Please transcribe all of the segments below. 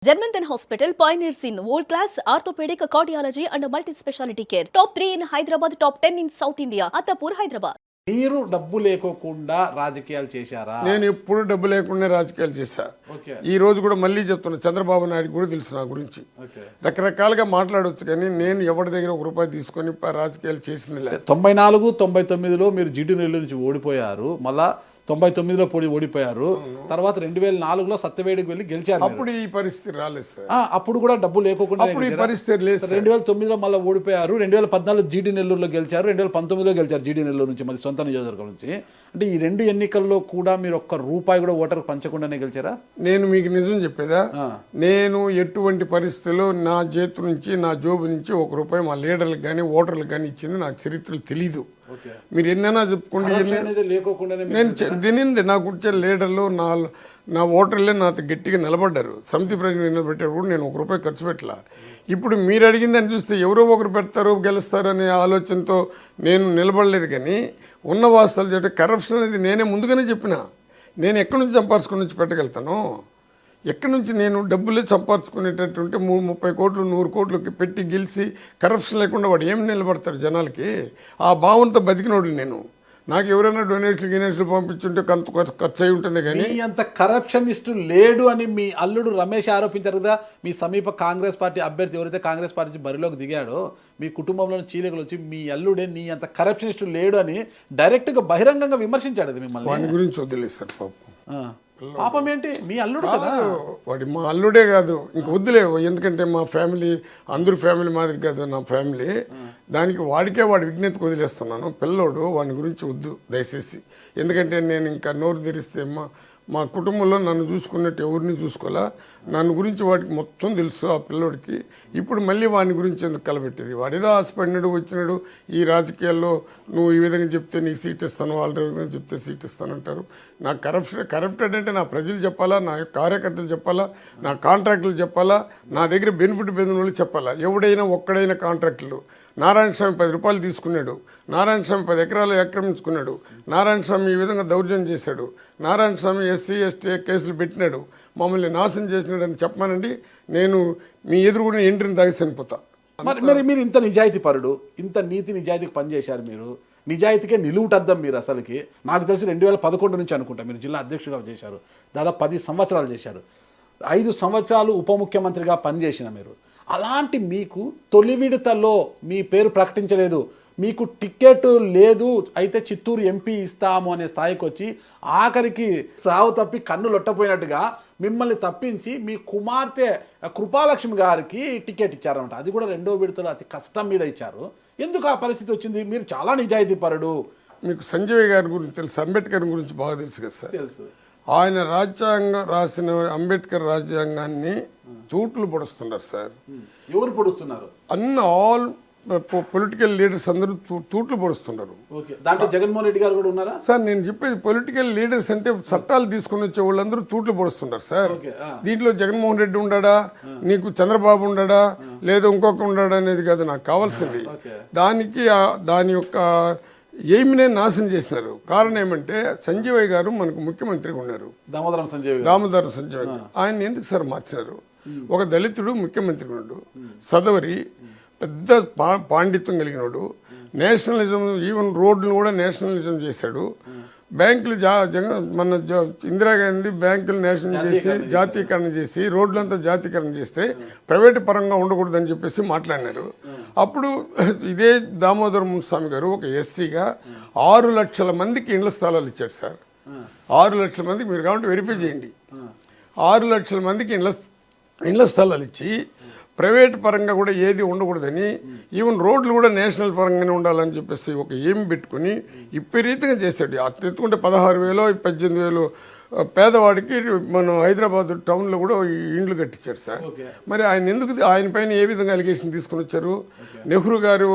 Germanton Hospital pioneers in world-class orthopedic cardiology and multi-specialty care. Top 3 in Hyderabad, top 10 in South India. Attapur, Hyderabad. మీరు డబ్బు లేకోకుండా రాజకీయాలు చేశారా? నేను ఎప్పుడు డబ్బు లేకుండా రాజకీయాలు చేశా. ఓకే. ఈ రోజు కూడా మళ్ళీ చెప్తున్నా, చంద్రబాబు నాయుడు కూడా తెలుసు నా గురించి. ఓకే. రకరకాలుగా మాట్లాడవచ్చు, కానీ నేను ఎవరి దగ్గర ₹1 తీసుకొని రాజకీయాలు చేసింది లేదు. 94, 99లో మీరు జీటీ నెల్లూరు నుంచి ఓడిపోయారు. మళ్ళా 99లో ఓడిపోయారు. తర్వాత 2004లో సత్యవేడికి వెళ్ళి గెలిచారు. అప్పుడు ఈ పరిస్థితి రాలేదు సార్. అప్పుడు కూడా డబ్బు లేకోకుండా అప్పుడు ఈ పరిస్థితి లేదు. 2009లో మళ్ళీ ఓడిపోయారు. 2014 జీటీ నెల్లూరులో గెలిచారు. 2019లో గెలిచారు జీటీ నెల్లూరు నుంచి, మరి సొంత నియోజకవర్గం నుంచి. అంటే ఈ 2 ఎన్నికల్లో కూడా మీరు ₹1 కూడా ఓటర్కి పంచకుండానే గెలిచారా? నేను మీకు నిజం చెప్పేదా, నేను ఎటువంటి పరిస్థితుల్లో నా చేతి నుంచి, నా జోబు నుంచి ₹1 మా లీడర్లకు కానీ ఓటర్లకు కానీ ఇచ్చింది నాకు చరిత్రలు తెలీదు. మీరు ఎన్నైనా చెప్పుకోండి, నేను తినింది. నాకు వచ్చే లీడర్లు నా ఓటర్లే నాతో గట్టిగా నిలబడ్డారు. సమితి ప్రజలు నిలబెట్టారు కూడా నేను ₹1 ఖర్చు పెట్టలా. ఇప్పుడు మీరు అడిగిందని చూస్తే ఎవరో ఒకరు పెడతారు, గెలుస్తారు అనే ఆలోచనతో నేను నిలబడలేదు. కానీ ఉన్న వాస్తవాలు చెప్పే కరప్షన్ అనేది నేనే ముందుగానే చెప్పిన. నేను ఎక్కడి నుంచి సంపాదించుకుని నుంచి పెట్టగలుగుతాను? ఎక్కడి నుంచి నేను డబ్బులే సంపాదించుకునేటట్టుంటే 30 కోట్లు 100 కోట్లకి పెట్టి గెలిచి కరప్షన్ లేకుండా వాడు ఏం నిలబడతాడు జనాలకి? ఆ భావంతో బతికినోడు నేను. నాకు ఎవరైనా డొనేషన్లు పంపించుంటే కొంత ఖర్చు అయి ఉంటుంది. కానీ అంత కరప్షనిస్ట్ లేడు అని మీ అల్లుడు రమేష్ ఆరోపించారు కదా. మీ సమీప కాంగ్రెస్ పార్టీ అభ్యర్థి ఎవరైతే కాంగ్రెస్ పార్టీ బరిలోకి దిగాడో, మీ కుటుంబంలో చీలికలు వచ్చి మీ అల్లుడే నీ అంత కరప్షనిస్ట్ లేడు అని డైరెక్ట్గా బహిరంగంగా విమర్శించాడు. అది మిమ్మల్ని వాడి గురించి వదిలేస్తారు పాపం. పాపం ఏంటి, మీ అల్లుడు కదా. వాడి మా అల్లుడే కాదు, ఇంక వద్దులే. ఎందుకంటే మా ఫ్యామిలీ అందరూ ఫ్యామిలీ మాదిరి కాదు నా ఫ్యామిలీ. దానికి వాడికే వాడి విజ్ఞతకు వదిలేస్తున్నాను. పిల్లోడు వాడి గురించి వద్దు దయచేసి. ఎందుకంటే నేను ఇంకా నోరు తెరిస్తే మా కుటుంబంలో నన్ను చూసుకున్నట్టు ఎవరిని చూసుకోవాలా. నన్ను గురించి వాడికి మొత్తం తెలుసు ఆ పిల్లోడికి. ఇప్పుడు మళ్ళీ వాడి గురించి ఎందుకు కలబెట్టేది? వాడేదో ఆశపడినాడు, వచ్చినాడు. ఈ రాజకీయాల్లో నువ్వు ఈ విధంగా చెప్తే నీకు సీట్ ఇస్తాను, వాళ్ళ విధంగా చెప్తే సీట్ ఇస్తానంటారు. నాకు కరప్టెడ్ అంటే నా ప్రజలు చెప్పాలా, నా కార్యకర్తలు చెప్పాలా, నా కాంట్రాక్టులు చెప్పాలా, నా దగ్గర బెనిఫిట్ పొందిన వాళ్ళు చెప్పాలా. ఎవడైనా ఒక్కడైనా కాంట్రాక్టులు నారాయణ స్వామి ₹10 తీసుకున్నాడు, నారాయణ స్వామి 10 ఎకరాలు ఆక్రమించుకున్నాడు, నారాయణ స్వామి ఈ విధంగా దౌర్జన్యం చేశాడు, నారాయణ స్వామి ఎస్సీ ఎస్టీ కేసులు పెట్టినాడు, మమ్మల్ని నాశనం చేసినాడు అని చెప్పమానండి. నేను మీ ఎదురుగునే ఎంట్రీని తాగి చనిపోతా. మరి మీరు ఇంత నిజాయితీ పరుడు, ఇంత నీతి నిజాయితీకి పనిచేశారు. మీరు నిజాయితీకే నిలువుటద్దం. మీరు అసలుకి నాకు తెలిసి 2011 నుంచి అనుకుంటా మీరు జిల్లా అధ్యక్షుడిగా చేశారు. దాదాపు 10 సంవత్సరాలు చేశారు. 5 సంవత్సరాలు ఉప ముఖ్యమంత్రిగా పనిచేసిన మీరు. అలాంటి మీకు తొలి విడతలో మీ పేరు ప్రకటించలేదు, మీకు టికెట్ లేదు, అయితే చిత్తూరు ఎంపీ ఇస్తాము అనే స్థాయికి వచ్చి ఆఖరికి సావు తప్పి కన్ను లొట్టపోయినట్టుగా మిమ్మల్ని తప్పించి మీ కుమార్తె కృపాలక్ష్మి గారికి టికెట్ ఇచ్చారన్నమాట. అది కూడా 2వ విడతలో అతి కష్టం మీద ఇచ్చారు. ఎందుకు ఆ పరిస్థితి వచ్చింది? మీరు చాలా నిజాయితీ పరుడు. మీకు సంజయ్ గారి గురించి తెలుసు, అంబేద్కర్ గురించి బాగా తెలుసు కదా సార్. తెలుసు. ఆయన రాజ్యాంగం రాసిన అంబేద్కర్ రాజ్యాంగాన్ని తూట్లు పొడుస్తున్నారు సార్. ఎవరు పొడుస్తున్నారు? ఆల్ పొలిటికల్ లీడర్స్ అందరూ తూట్లు పొడుస్తున్నారు. దాంట్లో జగన్మోహన్ రెడ్డి గారు కూడా ఉన్నారా సార్? నేను చెప్పేది పొలిటికల్ లీడర్స్ అంటే చట్టాలు తీసుకుని వచ్చే వాళ్ళందరూ తూట్లు పొడుస్తున్నారు సార్. దీంట్లో జగన్మోహన్ రెడ్డి ఉండడా, నీకు చంద్రబాబు ఉండడా, లేదా ఇంకొక ఉండడా అనేది కాదు నాకు కావాల్సింది. దాని యొక్క ఏమినే నాశనం చేసినారు. కారణం ఏమంటే సంజయ్ గారు మనకు ముఖ్యమంత్రిగా ఉన్నారు, దామోదరం సంజయ్. ఆయన ఎందుకు సార్ మార్చినారు? ఒక దళితుడు ముఖ్యమంత్రిగా ఉన్నాడు, సదవరి, పెద్ద పాండిత్యం కలిగినాడు, నేషనలిజం, ఈవెన్ రోడ్లను కూడా నేషనలిజం చేశాడు. బ్యాంకులు మన ఇందిరాగాంధీ బ్యాంకులు నేషనల్ చేసి జాతీయకరణ చేసి రోడ్లంతా జాతీయకరణ చేస్తే ప్రైవేటు పరంగా ఉండకూడదని చెప్పేసి మాట్లాడినారు. అప్పుడు ఇదే దామోదరం స్వామి గారు ఒక ఎస్సీగా 6 లక్షల మందికి ఇండ్ల స్థలాలు ఇచ్చాడు సార్. 6 లక్షల మందికి, మీరు కాబట్టి వెరిఫై చేయండి. 6 లక్షల మందికి ఇండ్ల స్థలాలు ఇచ్చి ప్రైవేట్ పరంగా కూడా ఏది ఉండకూడదని, ఈవెన్ రోడ్లు కూడా నేషనల్ పరంగానే ఉండాలని చెప్పేసి ఒక ఏం పెట్టుకుని విపరీతంగా చేశాడు. ఎత్తుకుంటే 16,000 18,000 పేదవాడికి మనం హైదరాబాద్ టౌన్లో కూడా ఇండ్లు కట్టించారు సార్. మరి ఆయన పైన ఏ విధంగా అలిగేషన్ తీసుకుని వచ్చారు? నెహ్రూ గారు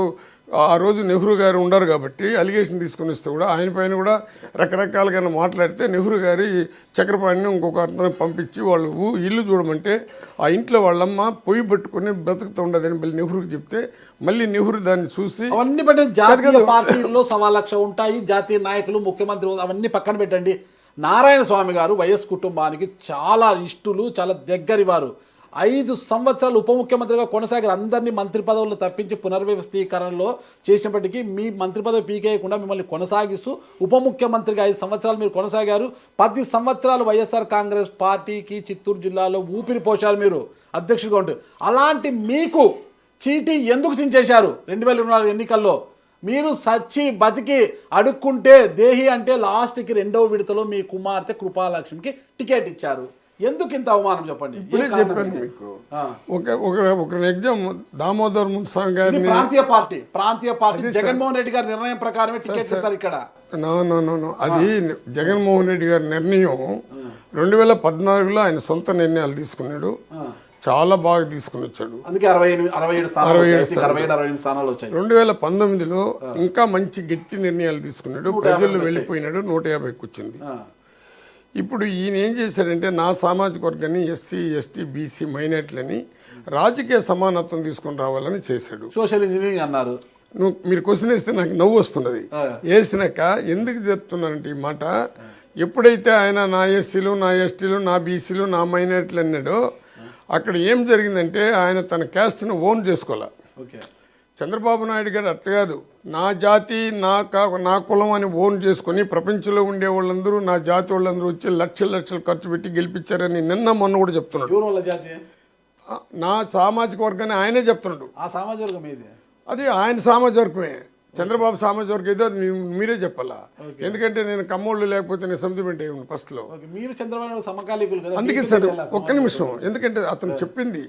ఆ రోజు నెహ్రూ గారు ఉండరు కాబట్టి అలిగేషన్ తీసుకుని వస్తే కూడా ఆయన పైన కూడా రకరకాలుగా మాట్లాడితే నెహ్రూ గారి చక్రపాణిని ఇంకొక అతను పంపించి వాళ్ళు ఇల్లు చూడమంటే ఆ ఇంట్లో వాళ్ళమ్మ పొయ్యి పట్టుకుని బ్రతుకుతూ ఉండదని మళ్ళీ నెహ్రూకి చెప్తే మళ్ళీ నెహ్రూ దాన్ని చూసి అవన్నీ బట్టి జాతీయ పార్టీల్లో 1,00,000 ఉంటాయి, జాతీయ నాయకులు, ముఖ్యమంత్రి, అవన్నీ పక్కన పెట్టండి. నారాయణ స్వామి గారు వైఎస్ కుటుంబానికి చాలా ఇష్టలు, చాలా దగ్గరి వారు. 5 సంవత్సరాలు ఉప ముఖ్యమంత్రిగా కొనసాగారు. అందరినీ మంత్రి పదవులు తప్పించి పునర్వ్యవస్థీకరణలో చేసినప్పటికీ మీ మంత్రి పదవి పీకేయకుండా మిమ్మల్ని కొనసాగిస్తూ ఉప ముఖ్యమంత్రిగా 5 సంవత్సరాలు మీరు కొనసాగారు. 10 సంవత్సరాలు వైఎస్ఆర్ కాంగ్రెస్ పార్టీకి చిత్తూరు జిల్లాలో ఊపిరి పోశారు మీరు అధ్యక్షుడిగా ఉంటూ. అలాంటి మీకు చీటీ ఎందుకు చించేశారు 2024 ఎన్నికల్లో? మీరు సచ్చి బతికి అడుక్కుంటే దేహి అంటే లాస్ట్కి 2వ విడతలో మీ కుమార్తె కృపాలక్ష్మికి టికెట్ ఇచ్చారు. ఎందుకు ఇంత అవమానం చెప్పండి? ఇప్పుడే చెప్పాను మీకు. ఒక ఎగ్జామ్ దామోదర్ మున్స్వామి గారిని ప్రాంతీయ పార్టీ జగన్మోహన్ రెడ్డి గారి నిర్ణయం ప్రకారమే టికెట్ ఇస్తారు ఇక్కడ. నో అది జగన్మోహన్ రెడ్డి గారి నిర్ణయం 2014లో ఆయన సొంత నిర్ణయాలు తీసుకున్నాడు. చాలా బాగా తీసుకుని వచ్చాడు. 2019లో ఇంకా మంచి గట్టి నిర్ణయాలు తీసుకున్నాడు. ప్రజల్లో వెళ్ళిపోయినాడు. 150కి వచ్చింది. ఇప్పుడు ఈయన ఏం చేశారంటే నా సామాజిక వర్గాన్ని ఎస్సీ ఎస్టీ బీసీ మైనార్టీలని రాజకీయ సమానత్వం తీసుకొని రావాలని చేశాడు. సోషల్ ఇంజనీరింగ్ అన్నారు. మీరు క్వశ్చన్ వేస్తే నాకు నవ్వు వస్తున్నది. వేసినాక ఎందుకు చెప్తున్నానంటే ఈ మాట, ఎప్పుడైతే ఆయన నా ఎస్సీలు నా ఎస్టీలు నా బీసీలు నా మైనార్టీలు అన్నాడో అక్కడ ఏం జరిగిందంటే ఆయన తన క్యాస్ట్ను ఓన్ చేసుకోవాలి. చంద్రబాబు నాయుడు గారు అట్లా కాదు, నా జాతి నా కులం అని ఓన్ చేసుకొని ప్రపంచంలో ఉండే వాళ్ళందరూ నా జాతి వాళ్ళందరూ వచ్చి లక్షలు ఖర్చు పెట్టి గెలిపించారని నిన్న మొన్న కూడా చెప్తున్నాడు. నా సామాజిక వర్గాన్ని ఆయనే చెప్తున్నాడు. ఆ సామాజిక వర్గం ఏది? అది ఆయన సామాజిక వర్గమే. చంద్రబాబు సామాజిక వర్గం ఏదో అది మీరే చెప్పాలా. ఎందుకంటే నేను కమ్మోళ్ళు లేకపోతే నేను సెంటిమెంట్ అయ్యి ఫస్ట్ లో. మీరు చంద్రబాబు సమకాలీకులు కదా. అందుకే సార్ ఒక్క నిమిషం, ఎందుకంటే అతను చెప్పింది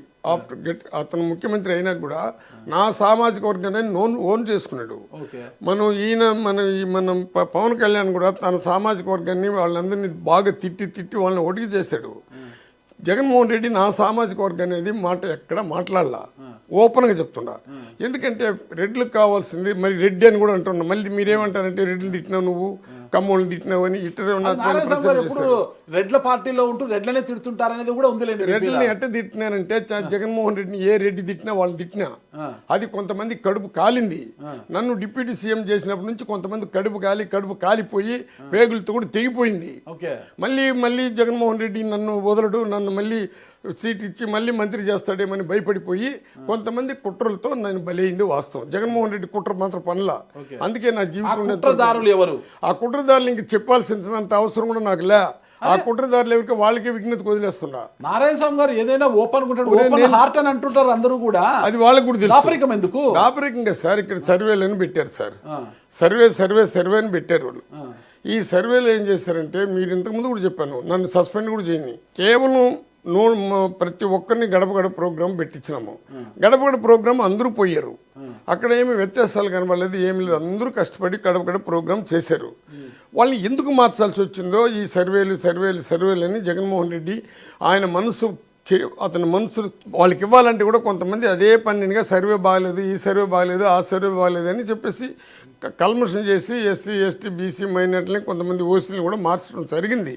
అతను ముఖ్యమంత్రి అయినా కూడా నా సామాజిక వర్గాన్ని ఓన్ చేసుకున్నాడు. మనం పవన్ కళ్యాణ్ కూడా తన సామాజిక వర్గాన్ని వాళ్ళందరినీ బాగా తిట్టి వాళ్ళని ఒడిగి చేశాడు. జగన్మోహన్ రెడ్డి నా సామాజిక వర్గం అనేది మాట ఎక్కడ మాట్లాడలా, ఓపెన్గా చెప్తున్నా. ఎందుకంటే రెడ్లకు కావాల్సింది, మరి రెడ్డి అని కూడా అంటున్నా. మళ్ళీ మీరేమంటారంటే రెడ్లు తిట్టినావు, నువ్వు కమ్మోళ్ళని తిట్టినావు అని రెడ్ల పార్టీలో ఉంటూ రెడ్లనే తిడుతుంటారనేది కూడా ఉంది. రెడ్లని ఎట్ట తిట్టినానంటే జగన్మోహన్ రెడ్డిని ఏ రెడ్డి తిట్టినా వాళ్ళని తిట్టినా. అది కొంతమంది కడుపు కాలింది. నన్ను డిప్యూటీ సీఎం చేసినప్పటి నుంచి కొంతమంది కడుపు కాలిపోయి పేగులతో కూడా తెగిపోయింది. మళ్ళీ జగన్మోహన్ రెడ్డి నన్ను వదలడు, నన్ను మళ్ళీ సీట్ ఇచ్చి మళ్ళీ మంత్రి చేస్తాడేమని భయపడిపోయి కొంతమంది కుట్రలతో నన్ను బలైంది వాస్తవం. జగన్మోహన్ రెడ్డి కుట్ర మాత్రం పనులా. అందుకే నా జీవితం ఎవరు ఆ కుట్రదారులు ఇంక చెప్పాల్సినంత అవసరం కూడా నాకు లే. ఆ కుట్రదారులు ఎవరికి వాళ్ళకే విఘ్నత వదిలేస్తున్నా. నారాయణ స్వామి గారు ఏదైనా ఓపెన్ హార్ట్ అని అంటుంటారు అందరూ కూడా. అది వాళ్ళకు కూడా తెలుసు. ఎందుకు దాపరికంగా సార్ ఇక్కడ సర్వేలను పెట్టారు సార్. సర్వే అని పెట్టారు వాళ్ళు. ఈ సర్వేలో ఏం చేశారంటే, మీరు ఇంతకుముందు కూడా చెప్పాను, నన్ను సస్పెండ్ కూడా చేయని, కేవలం ప్రతి ఒక్కరిని గడప ప్రోగ్రాం పెట్టించినాము. గడప ప్రోగ్రాం అందరూ పోయారు. అక్కడ ఏమి వ్యత్యాసాలు కనబడలేదు, ఏమి లేదు. అందరూ కష్టపడి గడప ప్రోగ్రాం చేశారు. వాళ్ళని ఎందుకు మార్చాల్సి వచ్చిందో ఈ సర్వేలు అని జగన్మోహన్ రెడ్డి ఆయన అతని మనసు వాళ్ళకి ఇవ్వాలంటే కూడా కొంతమంది అదే పన్నెండుగా సర్వే బాగలేదు, ఈ సర్వే బాగలేదు, ఆ సర్వే బాగలేదు అని చెప్పేసి కల్మషం చేసి ఎస్సీ ఎస్టీ బీసీ మైనార్టీలని కొంతమంది ఓసీలను కూడా మార్చడం జరిగింది.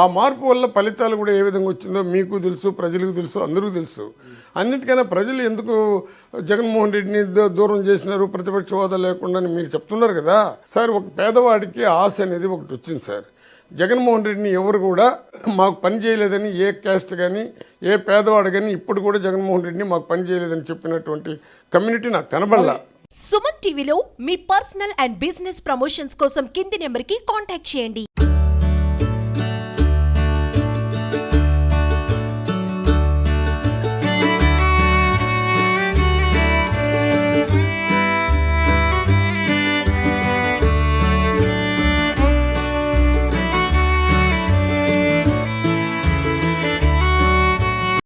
ఆ మార్పు వల్ల ఫలితాలు కూడా ఏ విధంగా వచ్చిందో మీకు తెలుసు, ప్రజలకు తెలుసు, అందరికీ తెలుసు. అన్నిటికైనా ప్రజలు ఎందుకు జగన్మోహన్ రెడ్డిని దూరం చేసినారు ప్రతిపక్ష హోదా లేకుండా అని మీరు చెప్తున్నారు కదా సార్. ఒక పేదవాడికి ఆశ అనేది ఒకటి వచ్చింది సార్. జగన్మోహన్ రెడ్డిని ఎవరు కూడా మాకు పని చేయలేదని ఏ క్యాస్ట్ కానీ ఏ పేదవాడు కానీ ఇప్పుడు కూడా జగన్మోహన్ రెడ్డిని మాకు పని చేయలేదని చెప్పినటువంటి కమ్యూనిటీ నాకు కనబడలా. సుమన్ టీవీలో మీ పర్సనల్ అండ్ బిజినెస్ ప్రమోషన్స్ కోసం కింది నెంబర్కి కాంటాక్ట్ చేయండి.